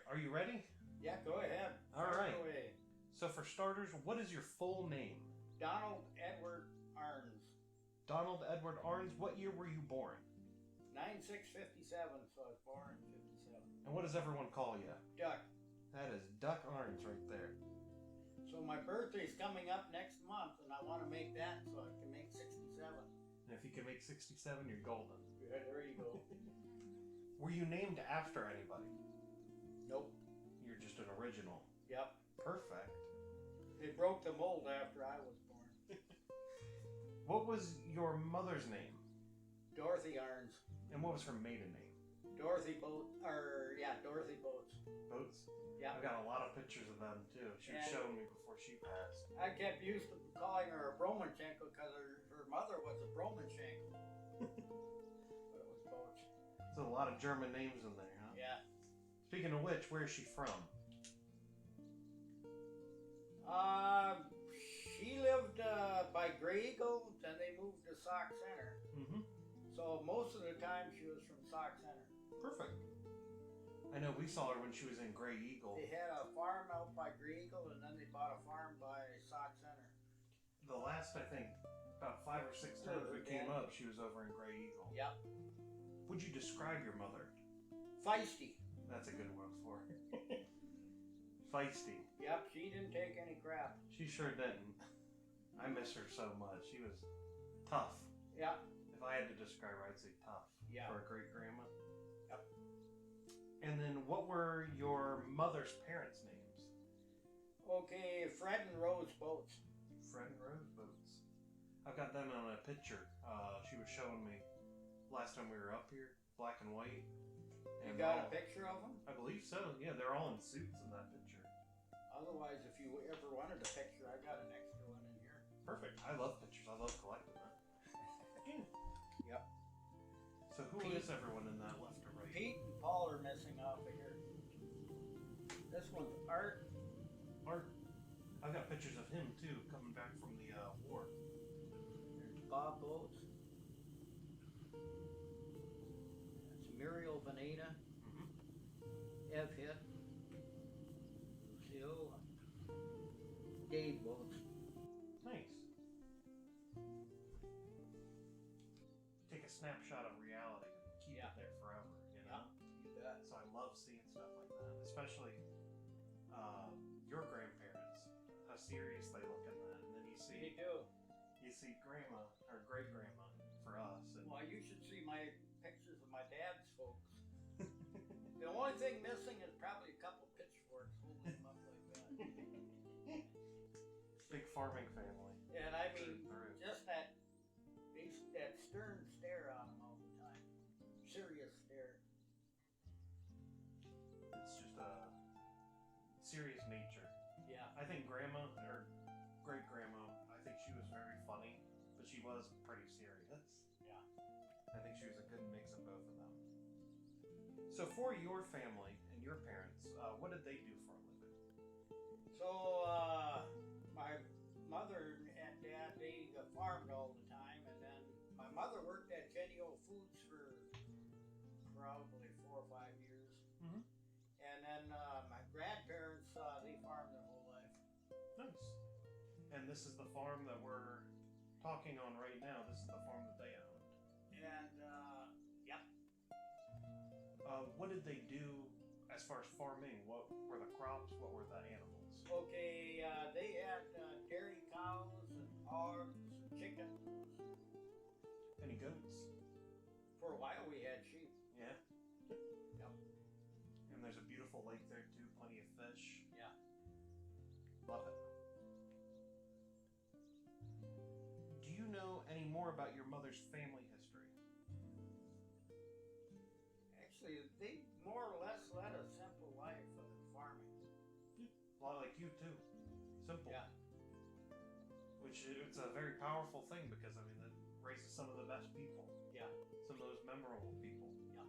Are you ready? Yeah, go ahead. All Fire right. away. So for starters, what is your full name? Donald Edward Ahrens. Donald Edward Ahrens. What year were you born? 9657, so I was born in 57. And what does everyone call you? Duck. That is Duck Ahrens right there. So my birthday's coming up next month, and I want to make that so I can make 67. And if you can make 67, you're golden. Yeah, there you go. Were you named after anybody? Nope. You're just an original. Yep. Perfect. They broke the mold after I was born. What was your mother's name? Dorothy Ahrens. And what was her maiden name? Dorothy Boats. Boats? Yeah. I've got a lot of pictures of them too. She was showing me before she passed. I kept used to calling her a Bromanchenko because her mother was a Bromanchenko. But it was Boats. There's a lot of German names in there, huh? Yeah. Speaking of which, where is she from? She lived by Grey Eagle, then they moved to Sauk Center. Mm-hmm. So most of the time she was from Sauk Center. Perfect. I know we saw her when she was in Grey Eagle. They had a farm out by Grey Eagle, and then they bought a farm by Sauk Center. The last, I think, about 5 or 6 times we came up, she was over in Grey Eagle. Yep. Would you describe your mother? Feisty. That's a good word for her. Feisty. Yep, she didn't take any crap. She sure didn't. I miss her so much. She was tough. Yep. If I had to describe her, I'd say tough. Yeah. For a great grandma. Yep. And then what were your mother's parents' names? Okay, Fred and Rose Boats. Fred and Rose Boats. I've got them on a picture. She was showing me last time we were up here, black and white. You got a picture of them? I believe so. Yeah, they're all in suits in that picture. Otherwise, if you ever wanted a picture, I got an extra one in here. Perfect. I love pictures. I love collecting that. Yep. So who is everyone in that left or right? Pete and Paul are missing off of here. This one's Art. Art. I've got pictures of him too, coming back from the war. There's Bob Boats. That's Muriel Veneta. Mm-hmm. Ev Hitt. Lucille. Dave Boats. Nice. Take a snapshot of reality and keep it there forever, you know? You bet. So I love seeing stuff like that, especially your grandparents, how serious they look in that. And then You see grandma, or great grandma for us. And Well, you should see my pictures of my dad's folks. The only thing missing is probably a couple pitchforks holding them up like that. big farming family. And I mean, Through. just that stern stare on them all the time. Serious stare. It's just a serious nature. Yeah. I think grandma, or great grandma, I think she was very funny, but she was pretty serious. Yeah. I think she was a good mix of both of them. So for your family and your parents, what did they do for a living? So, my mother and dad, they farmed all the time, and then my mother worked at Genio Foods for probably 4 or 5 years. Mm-hmm. And then my grandparents, they farmed their whole life. Nice. And this is the farm that we're talking on right now. This is the farm that they owned. And, yep. What did they do as far as farming? What were the crops? What were the animals? Okay, they had dairy cows and hogs and chickens. Any goats? For a while we had sheep. Yeah. Yep. And there's a beautiful lake there too, plenty of fish. Yeah. Love it. Do you know any more about your mother's family history? Actually, they more or less led a simple life of farming. A lot like you too. Simple. Yeah. Which it's a very powerful thing because I mean it raises some of the best people. Yeah. Some of those memorable people. Yeah.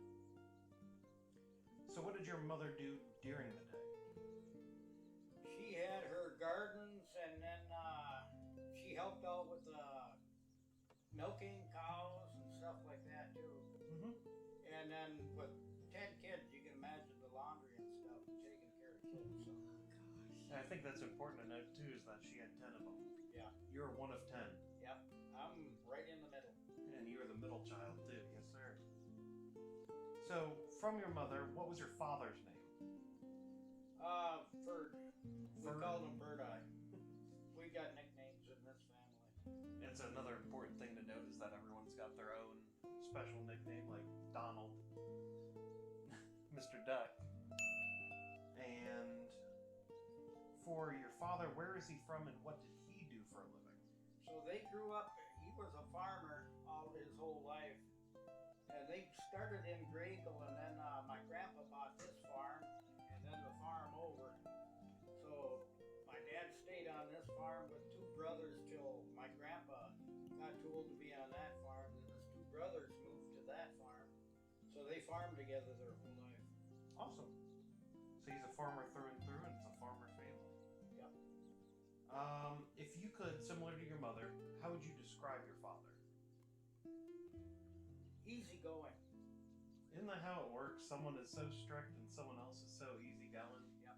So what did your mother do during the day? She had her gardens, and then she helped out with milking cows and stuff like that too. Mm-hmm. And then with 10 kids, you can imagine the laundry and stuff it takes. And I think that's important to note too, is that she had 10 of them. Yeah. You're one of 10. Yep. I'm right in the middle. And you were the middle child too. Yes, sir. So, from your mother, what was your father's name? Ferd. We Ferd. called him Bird Eye. We got nicknames in this family. It's another important thing to note is that everyone's got their own special nickname, like Donald, Mr. Duck. And for your father, where is he from and what did he do for a living? So they grew up, he was a farmer all his whole life. And they started in Graygle, and then my grandpa bought this farm, and then the farm over. So my dad stayed on this farm with two brothers till my grandpa got too old to be on that farm. Then his two brothers moved to that farm. So they farmed together their whole life. Awesome. So he's a farmer through and through, and it's a farmer family. Yep. If you could, similar to your mother, how would you describe your father? Easygoing. Isn't that how it works? Someone is so strict and someone else is so easygoing. Yep.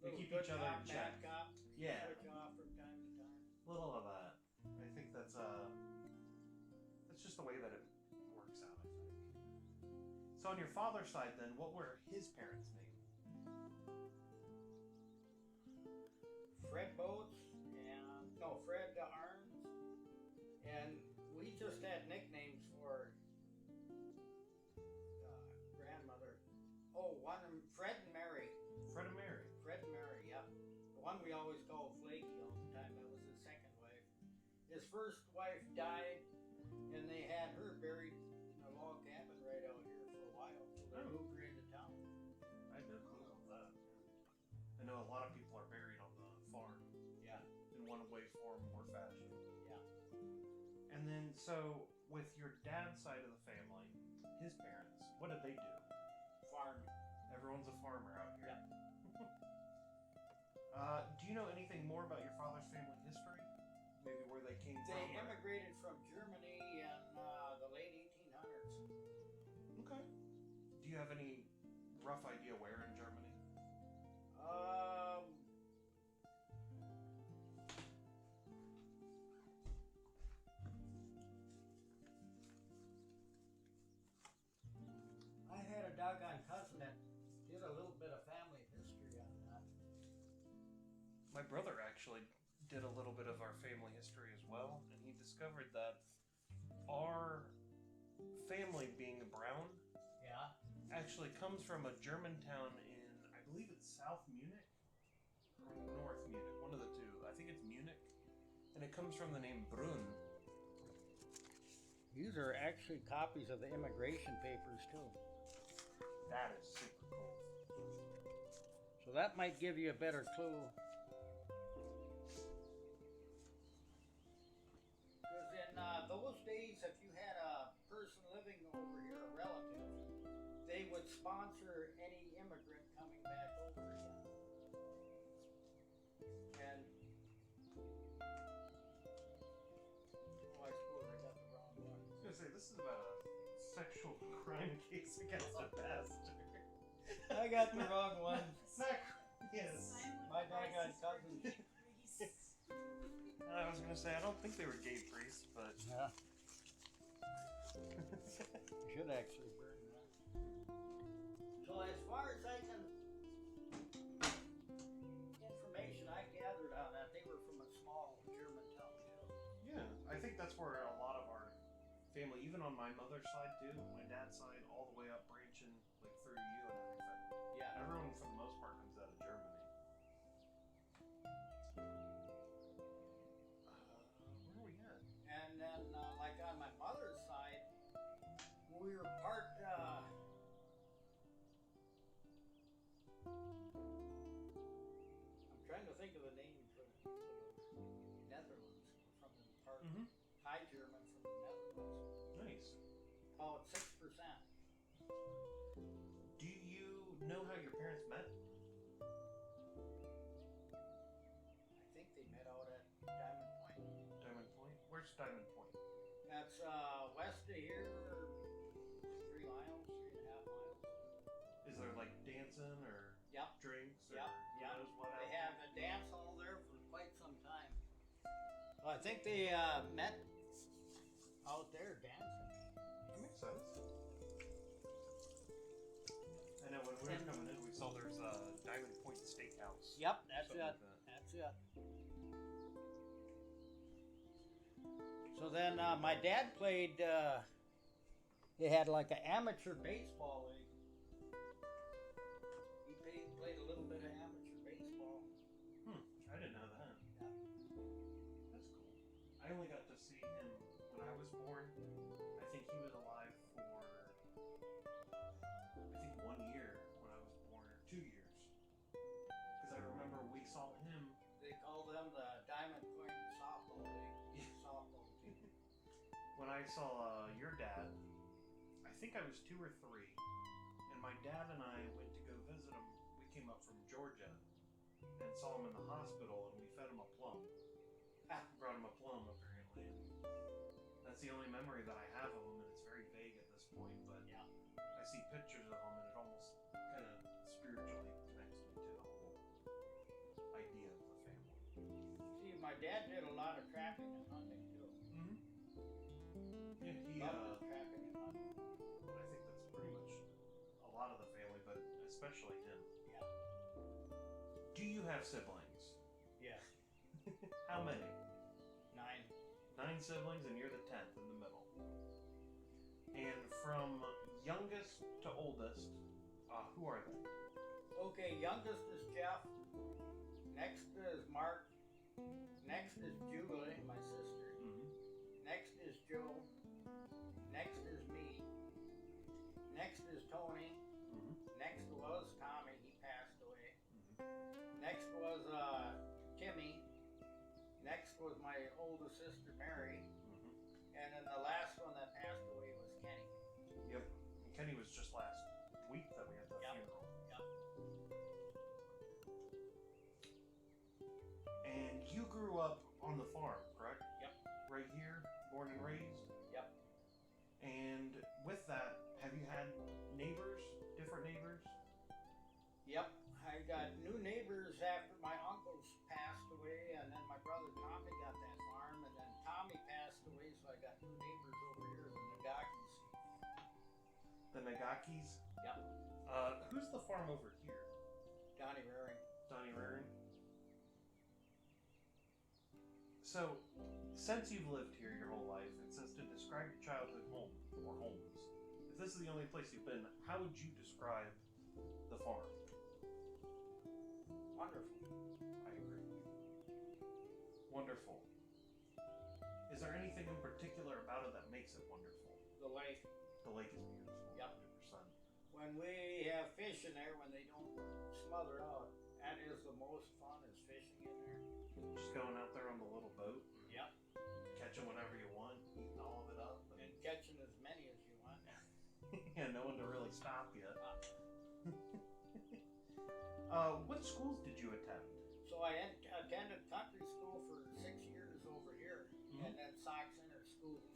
They Little keep good each other in cop, check. bad cop. Yeah. Switch off from time to time. Little of that. I think that's just the way that it works out, I think. So on your father's side then, what were his parents' names? Fred Boats Fred Ahrens, and we just had nicknames for grandmother. Oh, one of them, Fred and Mary. Fred and Mary. Fred and Mary, yep. The one we always called Flaky all the time. That was his second wife. His first wife died, and they had her buried in a log cabin right out here for a while. So they moved her into town. I didn't know that. I know a lot of people are buried on the farm. Yeah. In one way, form, or fashion. Yeah. And then, so with your dad's side of the family, his parents, what did they do? Farm. Everyone's a farmer out here. Yeah. Do you know anything more about your father's family history? Maybe where they came from? They immigrated from Germany in the late 1800s. Okay. Do you have any rough idea where in Germany? I had a doggone cousin that did a little bit of family history on that. My brother actually did a little bit of our family history as well, and he discovered that our family being Brown Yeah. actually comes from a German town in, I believe it's South Munich or North Munich, one of the two. I think it's Munich, and it comes from the name Brunn. These are actually copies of the immigration papers too. That is super cool. So that might give you a better clue. Because in those days, if you had a person living over here, a relative, they would sponsor any immigrant coming back over again. And I suppose I got the wrong one. I was gonna say, this is about a sexual crime case against a pastor. I got the wrong one. Yes. My doggone cousin. I was gonna say, I don't think they were gay priests, but Yeah. Should actually burn that. So as far as I can, information I gathered on that, they were from a small German town too. yeah, I think that's where a lot of our family, even on my mother's side too, my dad's side, all the way up branching like through you and everything. Yeah. Everyone for the most part comes out of Germany. Where are we at? And then like on my mother's side, we were part I'm trying to think of the name for the Netherlands. We're from the part High German from the Netherlands. Nice. About 6%. Do you know how your parents met? I think they met out at Diamond Point. Diamond Point? Where's Diamond Point? That's west of here, 3 miles, 3.5 miles. Is there like dancing or Yep. drinks or Yep. who Yep. knows what They out have a I think they met out there dancing. That makes sense. I know when we were coming in, we saw there's a Diamond Point Steakhouse. Yep, that's Something it. like that. That's it. So then my dad played. He had like an amateur baseball league. He played a little bit of amateur baseball. I didn't know that. Yeah. That's cool. I only got to see him when I was born. I think he was alive for 1 year when I was born, or 2 years. Because I remember we saw him. They call them the Diamond Point Softball League. Softball team. When I saw your dad, I think I was 2 or 3, and my dad and I went to go visit him. We came up from Georgia and saw him in the hospital, and we fed him a plum. Brought him a plum, apparently. That's the only memory that I have of him, and it's very vague at this point, but Yeah. I see pictures of him, and it almost kind of spiritually connects me to the whole idea of the family. See, my dad did a lot of trapping and hunting too. Yeah, he, Loved trapping and hunting. I think that's pretty much a lot of the family, but especially him. Yeah. Do you have siblings? Yes. How many? 9. 9 siblings, and you're the 10th in the middle. And from youngest to oldest, who are they? Okay, youngest is Jeff. Next is Mark. Next is Julie, my sister. Next is Joe. Next is me. Next is Tony. Next was Tommy. He passed away. Next was Timmy. Next was my oldest sister Mary. And then the last one that passed away was Kenny. Yep. And Kenny was just last week that we had the funeral. Yep. And you grew up on the farm, correct? Yep. Right here, born and raised? Yep. And with that, have you had neighbors, different neighbors? Yep. I got new neighbors after my uncles passed away, and then my brother Tommy got that farm, and then Tommy passed away, so I got new neighbors over here, the Nagakis. The Nagakis? Yep. Who's the farm over here? Donnie Raring. Donnie Raring? So, since you've lived here your whole life, and since to describe your childhood home, or homes, if this is the only place you've been, how would you describe the farm? Wonderful. I agree. Wonderful. Is there anything in particular about it that makes it wonderful? The lake. The lake is beautiful. Yep. 100%. When we have fish in there, when they don't smother out, that is the most fun, is fishing in there. Just going out there on the little boat. Yep. Catching whatever you want, eating all of it up. And catching as many as you want. Yeah, no one to really stop you. What schools did you attend? So I attended country school for 6 years over here, and then Sox Center schools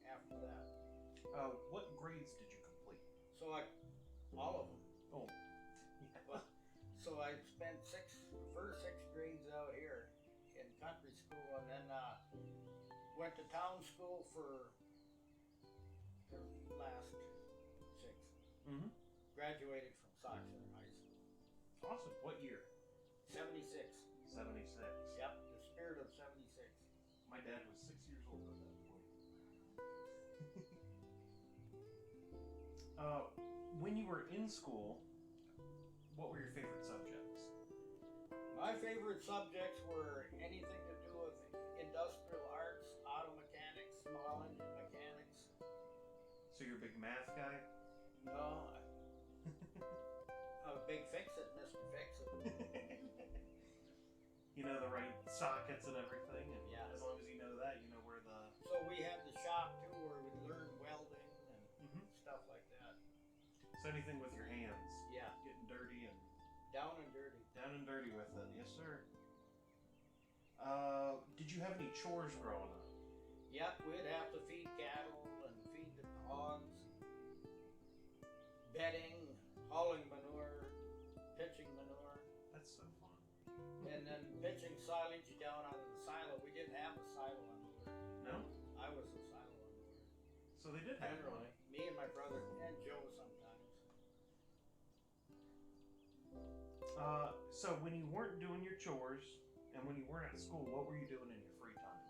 after that. What grades did you complete? So all of them. Oh, yeah. So I spent first six grades out here in country school, and then went to town school for the last 6. Graduated from Sox Center High School. Awesome. What year? 76. 76. Yep, the spirit of 76. My dad was 6 years old at that point. When you were in school, what were your favorite subjects? My favorite subjects were anything to do with industrial arts, auto mechanics, small engine mechanics. So you're a big math guy? No, I'm a big fix-it, Mr. Fix-It. You know the right sockets and everything, and Yeah. as long as you know that, you know where the... So we had the shop too, where we learned welding and stuff like that. So anything with your hands. Yeah. Getting dirty and... Down and dirty. Down and dirty with it. Yes, sir. Did you have any chores growing up? Yep, we'd have to feed cattle and feed the hogs, bedding, hauling manure, pitching manure, That's so fun. and then pitching silage down out of the silo. We didn't have a silo So they did have one. Generally, me and my brother and Joe sometimes. So when you weren't doing your chores and when you weren't at school, what were you doing in your free time?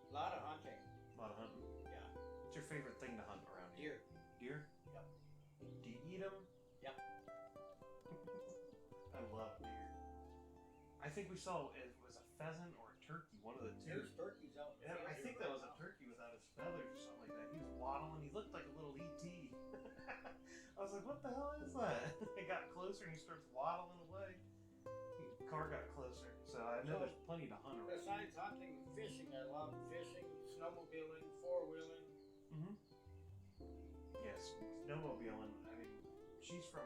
A lot of hunting. A lot of hunting. Yeah. What's your favorite thing to hunt around here? Deer. Deer? Yep. Do you eat them? Yep. I love deer. I think we saw it was a pheasant or a turkey, one of the two. There's turkeys out there. Yeah, I think that was a turkey without his feathers or something like that. He was waddling. He looked like a little ET. I was like, what the hell is that? It got closer and he starts waddling away. The car got closer. So I know there's plenty to hunt around. Besides hunting and fishing, I love fishing, snowmobiling, four-wheeling. Mm-hmm. Yes, snowmobiling. I mean, she's from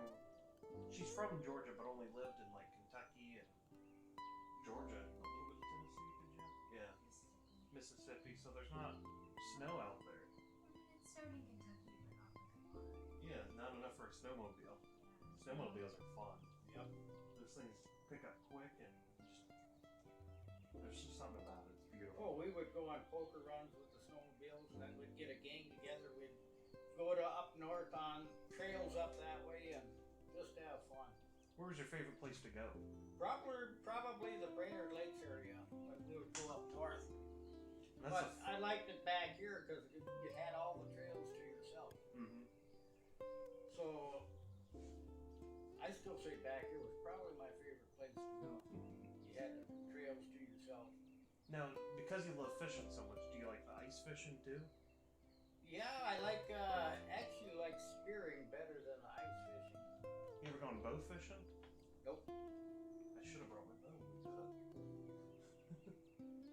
Georgia, but only lived in like Kentucky and Georgia, a little bit of Tennessee. Did you? Yeah, Mississippi. So there's not snow out there. It snowed in Kentucky, but not like a lot. Yeah, not enough for a snowmobile. Snowmobiles are fun. Yep. Those things pick up quick and there's just something about it. It's beautiful. Oh, we would go on poker runs with the snowmobiles, and then we'd get a gang together. We'd go to up north on trails up that way and just have fun. Where was your favorite place to go? Probably the Brainerd Lakes area when we would go up north. That's But I liked it back here because you had all the trails to yourself. Mm-hmm. So I still say back here was probably my favorite place to go. You had the trails to yourself. Now, because you love fishing so much, do you like the ice fishing too? Yeah, I like actually like spearing better than ice fishing. You ever gone bow fishing? Nope. I should have brought my bow.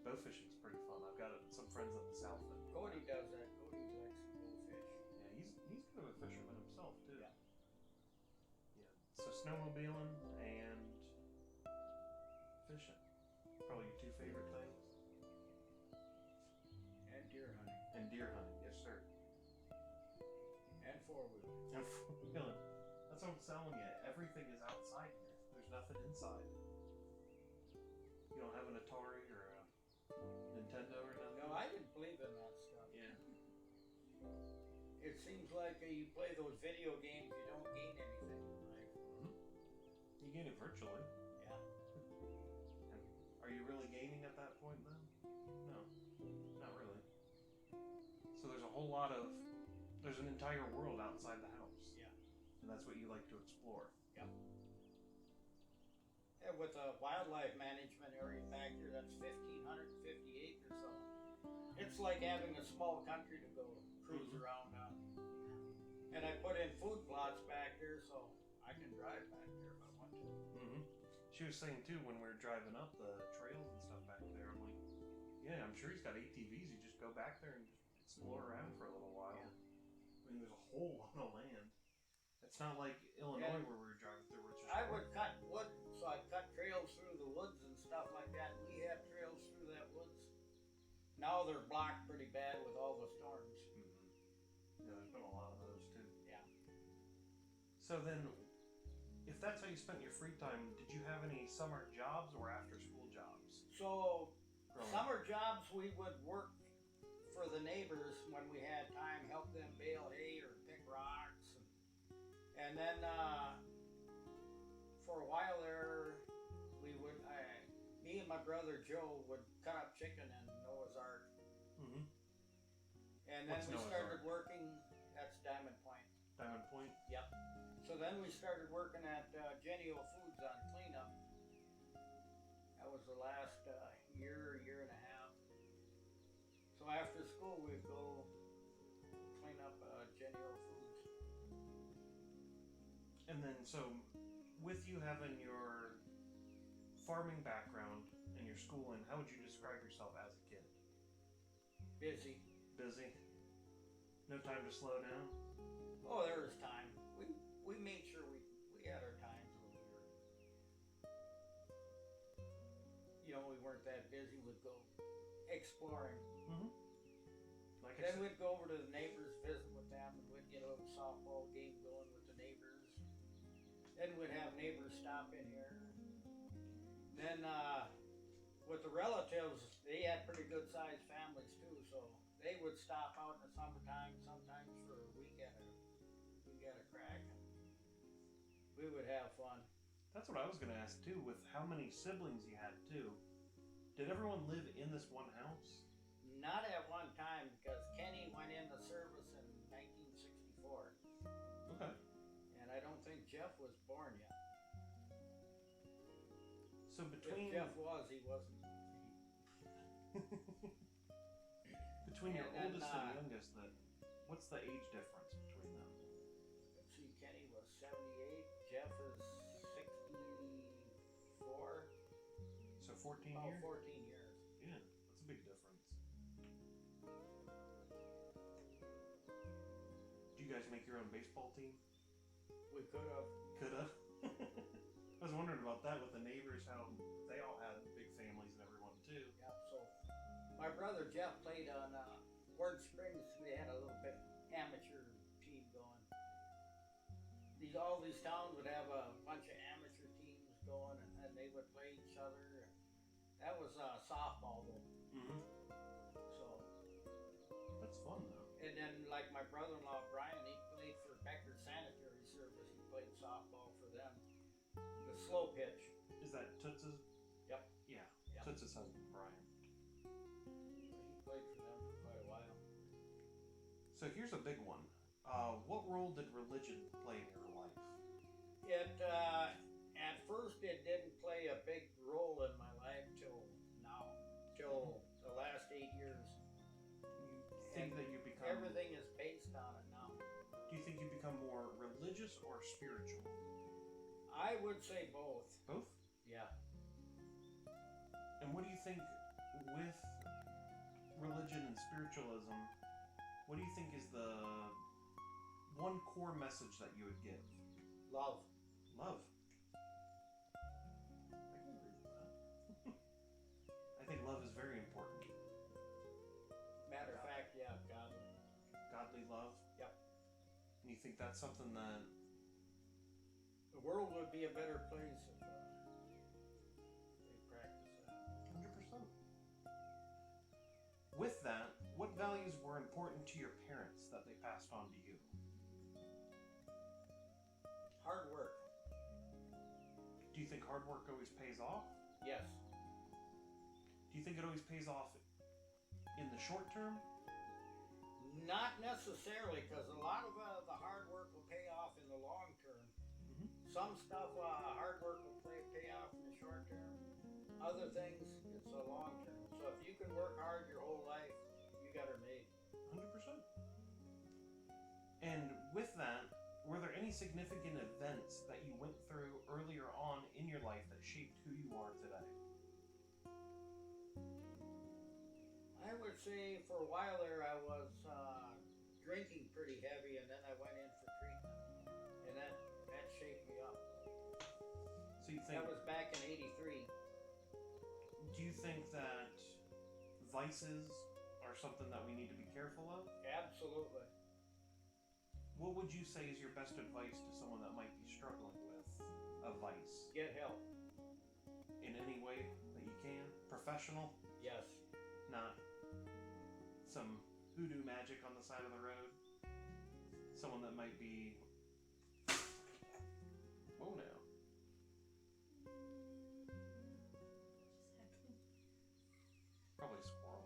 Bow fishing's pretty fun. I've got some friends up the south that Cody does that. Cody likes to go fish. Yeah, he's kind of a fisherman himself too. Yeah. Yeah. So snowmobiling and fishing, probably your two favorite things. And deer hunting. And deer hunting, yes sir. And four-wheeling. And four-wheeling. That's what I'm telling you. Everything is outside here. There's nothing inside. You don't have an Atari or a Nintendo or nothing? No, I didn't believe in that stuff. Yeah. It seems like you play those video games, you don't gain anything in life. Mm-hmm. You gain it virtually. Yeah. And are you really gaining at that point then? No, not really. So there's an entire world outside the house. Yeah. And that's what you like to explore. Yep. And with the wildlife management area back here, that's 1,550 acres, so it's like having a small country to go cruise around on. And I put in food plots back here, so I can drive back there if I want to. Mm-hmm. She was saying too when we were driving up the trails and stuff back there. I'm like, yeah, I'm sure he's got ATVs. You just go back there and just explore around for a little while. Yeah. I mean, there's a whole lot of land. It's not like Illinois where we were driving through, which is I would cut wood, so I'd cut trails through the woods and stuff like that. We have trails through that woods. Now they're blocked pretty bad with all the storms. Mm-hmm. Yeah, there's been a lot of those too. Yeah. So then, if that's how you spent your free time, did you have any summer jobs or after school jobs? So growing up? summer jobs, we would work for the neighbors when we had time, help them bale hay or pick rocks. And then for a while there, me and my brother Joe would cut up chicken in Noah's Ark. Mm-hmm. And then What's we Noah's started Ark? working, that's Diamond Point. Diamond Point? Yep. So then we started working at Genio Foods on cleanup. That was the last year and a half. So after school we'd go clean up Genio Foods. And then, so with you having your farming background and your schooling, how would you describe yourself as a kid? Busy. Busy? No time to slow down? Oh, there was time. We made sure we had our times when we were, we weren't that busy. We'd go exploring. Mm-hmm. Like I Then said, we'd go over to the neighbors, visit with them, and we'd get a little softball game going with the neighbors. Then we'd have neighbors stop in here. Then with the relatives, they had pretty good sized families too, so they would stop out in the summertime, sometimes for a week at a crack. We would have fun. That's what I was gonna ask too. With how many siblings you had too, did everyone live in this one house? Not at one time, because Kenny went into service in 1964, Okay. and I don't think Jeff was born yet. So between If Jeff was, he wasn't. between your And then, oldest and youngest, then what's the age difference between them? Let's see, Kenny was 78, Jeff is 64. So 14 Oh, years. 14 years. Yeah, that's a big difference. Do you guys make your own baseball team? We could have. Coulda. I was wondering about that with the neighbors, how they all had big families and everyone too. Yeah, so my brother Jeff played on Warren Springs. We had a little bit amateur team going. All these towns would have a bunch of amateur teams going, and then they would play each other. That was softball though. Mm-hmm. So, That's fun though. and then like my brother-in-law Brian, he played for Becker Sanitary Service. He played softball for them. The slow pitch. Is that Toots's? Yep. Yeah. Yep. Toots's husband, Brian. He played for them for quite a while. So here's a big one. What role did religion play in your life? It at first it didn't play a big role in my life till now, till the last 8 years. You think that you become Everything is based on it now. Do you think you become more religious or spiritual? I would say both. Both? Yeah. And what do you think with religion and spiritualism? What do you think is the one core message that you would give? Love. Love. I can agree with that. I think love is very important. Matter of fact, yeah, godly. Godly love. Yep. And you think that's something that The world would be a better place if they practice that. 100%. With that, what values were important to your parents that they passed on to you? Hard work. Do you think hard work always pays off? Yes. Do you think it always pays off in the short term? Not necessarily, because a lot of the hard work will pay off in the long term. Mhm. Some stuff, hard work will pay off in the short term. Other things, it's a long term. So if you can work hard your whole life, you got her made. 100%. And with that, were there any significant events that you went through earlier on in your life that shaped who you are today? I would say for a while there I was drinking pretty heavy, and then I went in for treatment, and that shaped me up. So you think That was back in '83. Do you think that vices are something that we need to be careful of? Absolutely. What would you say is your best advice to someone that might be struggling with a vice? Get help. In any way that you can? Professional? Yes. Not some hoodoo magic on the side of the road? Someone that might be... Whoa now. Probably a squirrel.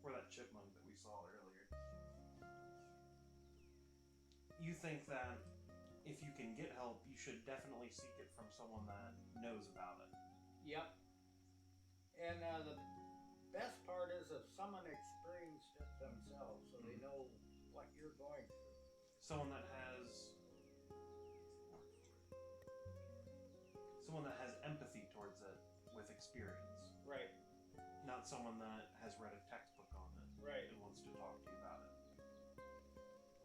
Or that chipmunk that we saw earlier. You think that if you can get help, you should definitely seek it from someone that knows about it. Yep. And the best part is if someone experienced it themselves, so they know what you're going through. Someone that has empathy towards it with experience. Right. Not someone that has read a textbook on it. Right. And wants to talk to you about it.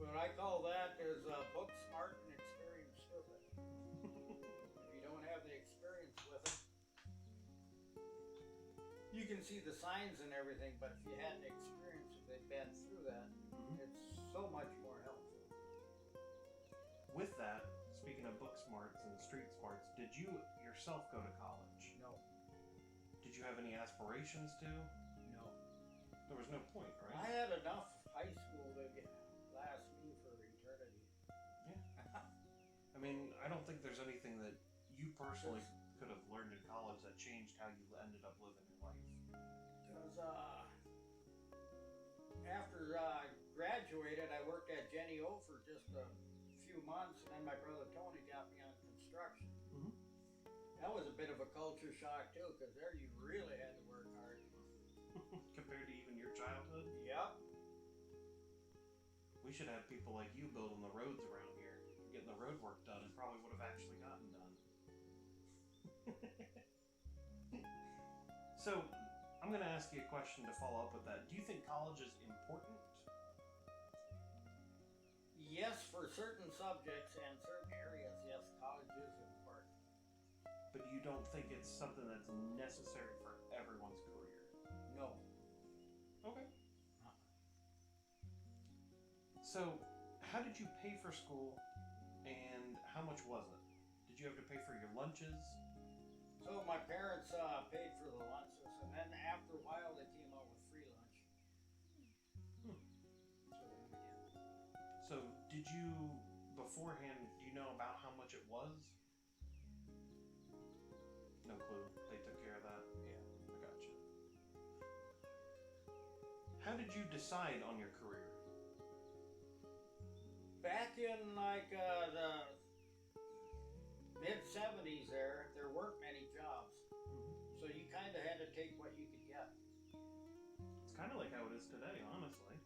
What I call that is book smart and experience stupid. If you don't have the experience with it, you can see the signs and everything, but if you had the experience, if they've been through that, it's so much more helpful. With that, speaking of book smarts and street smarts, did you yourself go to college? No. Did you have any aspirations to? No. there was no point, I right? had enough high school to last me for eternity. I mean, I don't think there's anything that you personally could have learned in college that changed how you ended up living your life. Because after I graduated, I worked at Jenny O for just a few months, and then my brother Tony got me on construction. Mhm. That was a bit of a culture shock too, because there you really had to work hard. Compared to even your childhood, Yep. we should have people like you building the roads around here, getting the road work done. It probably would have actually gotten done. So, I'm going to ask you a question to follow up with that. Do you think college is important? Yes, for certain subjects and certain areas, yes, college is important. But you don't think it's something that's necessary for everyone's career? No. Okay. So, how did you pay for school, and how much was it? Did you have to pay for your lunches? So my parents paid for the lunches, and then after a while they came out with free lunch. So we did. So, did you, beforehand, do you know about how much it was? No clue. They took care of that? Yeah. I gotcha. How did you decide on your career? Back in like the mid '70s, there weren't many jobs, so you kind of had to take what you could get. It's kind of like how it is today, honestly.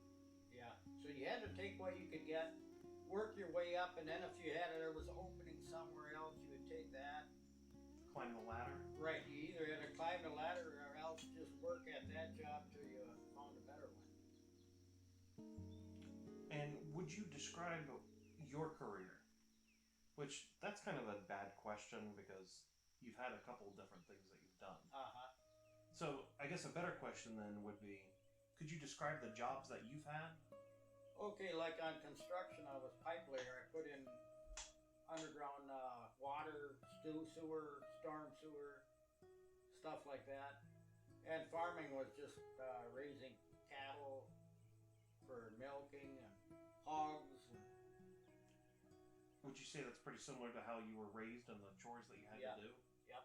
Yeah. So you had to take what you could get, work your way up, and then if there was an opening somewhere else, you would take that. Climb the ladder. Right. You either had to climb the ladder or else just work at that job till you found a better one. And would you describe your career? Which, that's kind of a bad question because you've had a couple different things that you've done. So, I guess a better question then would be, could you describe the jobs that you've had? Okay, like on construction, I was pipe layer. I put in underground water, sewer, storm sewer, stuff like that. And farming was just raising cattle for milking and hogs. Would you say that's pretty similar to how you were raised and the chores that you had Yeah. to do? Yep.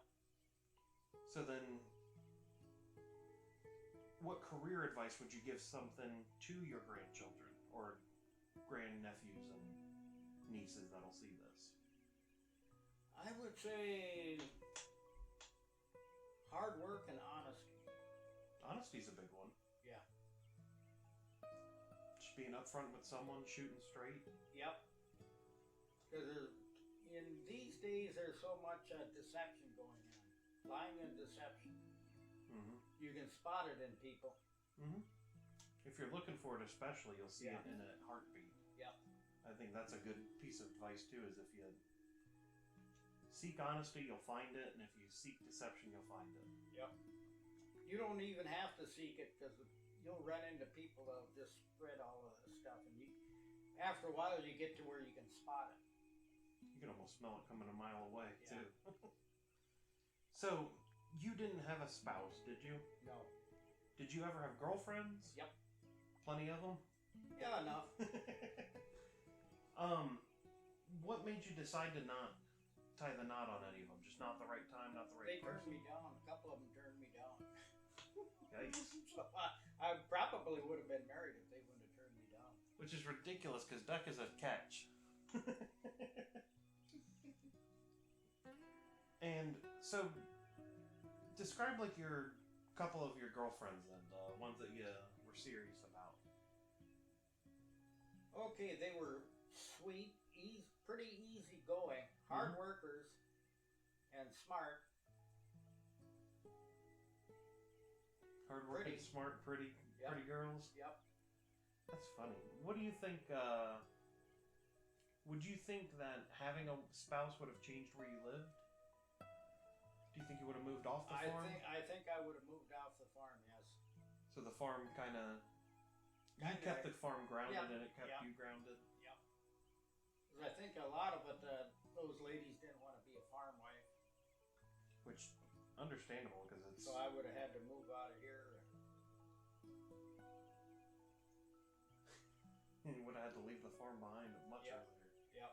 So then, what career advice would you give something to your grandchildren or grandnephews and nieces that'll see this? I would say hard work and honesty. Honesty's a big one. Yeah. Just being upfront with someone, shooting straight. Yep. Because in these days, there's so much deception going on. Lying and deception. Mm-hmm. You can spot it in people. Mm-hmm. If you're looking for it especially, you'll see Yeah. it in a heartbeat. Yep. I think that's a good piece of advice too, is if you seek honesty, you'll find it, and if you seek deception, you'll find it. Yep. You don't even have to seek it because you'll run into people that'll just spread all of this stuff, and after a while you get to where you can spot it. You can almost smell it coming a mile away Yeah. too. So, you didn't have a spouse, did you? No. Did you ever have girlfriends? Yep. Plenty of them? Yeah, enough. What made you decide to not tie the knot on any of them? Just not the right time, not the right They turned person? me down. A couple of them turned me down. Yikes. So I probably would have been married if they wouldn't have turned me down. Which is ridiculous because duck is a catch. And so, describe like your couple of your girlfriends then, the ones that you were serious about. Okay, they were sweet, pretty easy going, hard workers, and smart. Hardworking, Pretty. smart, pretty, Yep. pretty girls. Yep. That's funny. What do you think? Would you think that having a spouse would have changed where you lived? Do you think you would have moved off the farm? I think I would have moved off the farm. Yes. So the farm kind of. You Kinda, kept the farm grounded, yeah, and it kept yeah. you grounded. Yep. 'Cause I think a lot of it, those ladies didn't want to be a farm wife, Which, understandable, because it's. so I would have had to move out of here. You would have had to leave the farm behind much Yep. earlier. Yep.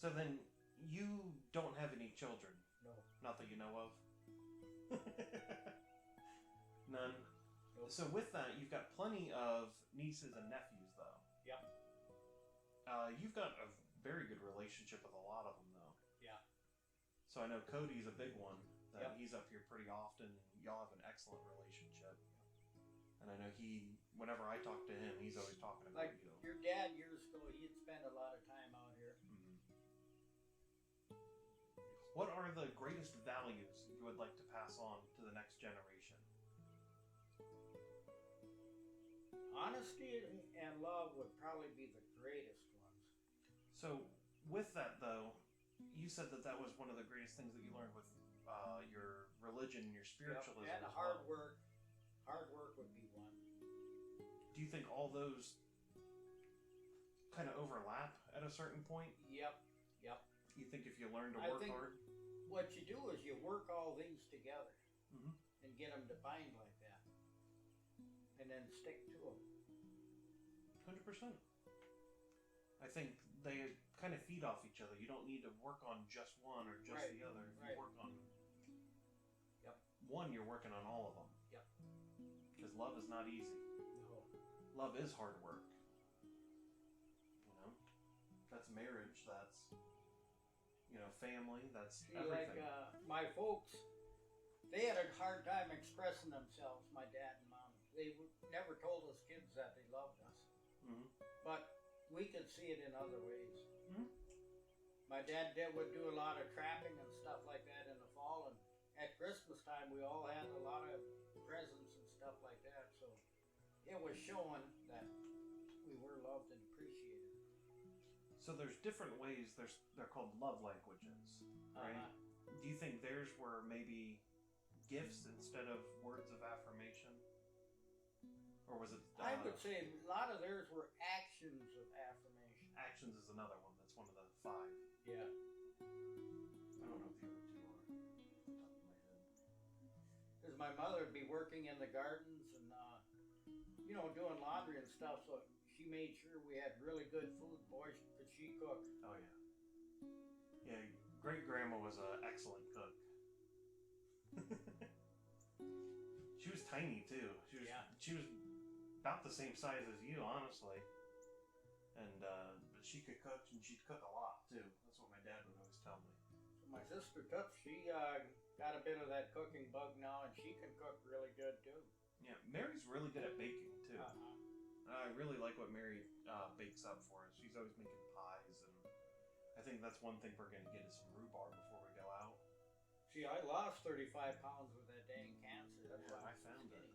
So then, you don't have any children? No. Not that you know of? None? Nope. So with that, you've got plenty of nieces and nephews, though. Yep. You've got a very good relationship with a lot of them, though. Yeah. So I know Cody's a big one. That Yep. he's up here pretty often. Y'all have an excellent relationship. And I know whenever I talk to him, he's always talking about Like you. your dad years ago, he'd spend a lot of time out here. Mhm. What are the greatest values you would like to pass on to the next generation? Honesty and love would probably be the greatest ones. So, with that though, you said that was one of the greatest things that you learned with your religion and your spiritualism. Yep. And as hard well. work. Hard work would be one. Do you think all those kind of overlap at a certain point? Yep. Yep. You think if you learn to I work think- hard? What you do is you work all these together Mhm. and get them defined like that, and then stick to them. 100%. I think they kind of feed off each other. You don't need to work on just one or just Right, the other. If right. you work on Yep. one, you're working on all of them. Yep. Because love is not easy. No. Love is hard work. You know, that's marriage. That's family. That's See, everything. like my folks, they had a hard time expressing themselves. My dad and mom. They never told us kids that they loved us, Mhm. but we could see it in other ways. Mhm. My dad would do a lot of trapping and stuff like that in the fall, and at Christmas time we all had a lot of presents and stuff like that. So it was showing that we were loved and appreciated. So there's different ways. They're called love languages, right? Do you think theirs were maybe gifts instead of words of affirmation, or was it? I would say a lot of theirs were actions of affirmation. Actions is another one. That's one of the 5. Yeah. I don't know if the other 2 are. Off the top of my head. Because my mother would be working in the gardens and, doing laundry and stuff, so she made sure we had really good food. Boy, could she cook. Oh yeah. Yeah, great grandma was an excellent cook. She was tiny too. She was about the same size as you, honestly. And but she could cook, and she'd cook a lot too. That's what my dad would always tell me. So my sister Toots, she got a bit of that cooking bug now, and she can cook really good too. Yeah, Mary's really good at baking too. Uh-huh. I really like what Mary bakes up for us. She's always making pies, and I think that's one thing we're gonna get is some rhubarb before we go out. See, I lost 35 pounds with that dang cancer. That's why I I'm found skinny.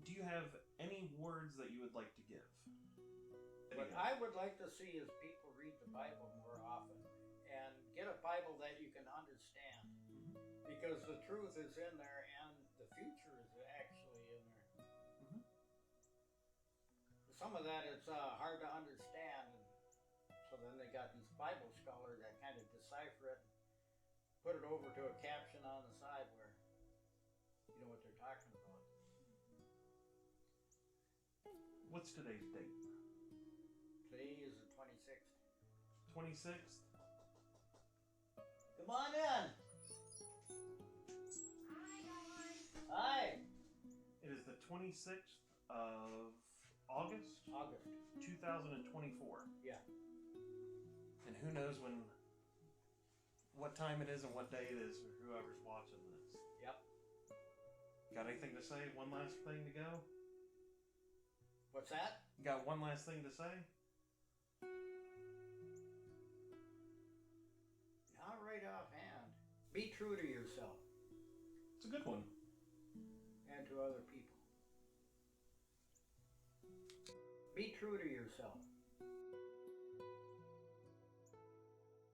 Do you have any words that you would like to give? What I would like to see is people read the Bible more often and get a Bible that you can understand, because the truth is in there and the future is actually in there. Mhm. Some of that is hard to understand, and so then they got these Bible scholars that kind of decipher it, put it over to a caption on the side where you know what they're talking about. What's today's date? Today is the 26th. 26th? Come on in. Hi. It is the 26th of August, August. 2024. Yeah. And who knows what time it is and what day it is, or whoever's watching this. Yep. Got anything to say? One last thing to go? What's that? You got one last thing to say? Not right offhand. Be true to yourself It's a good one. and to other people. Be true to yourself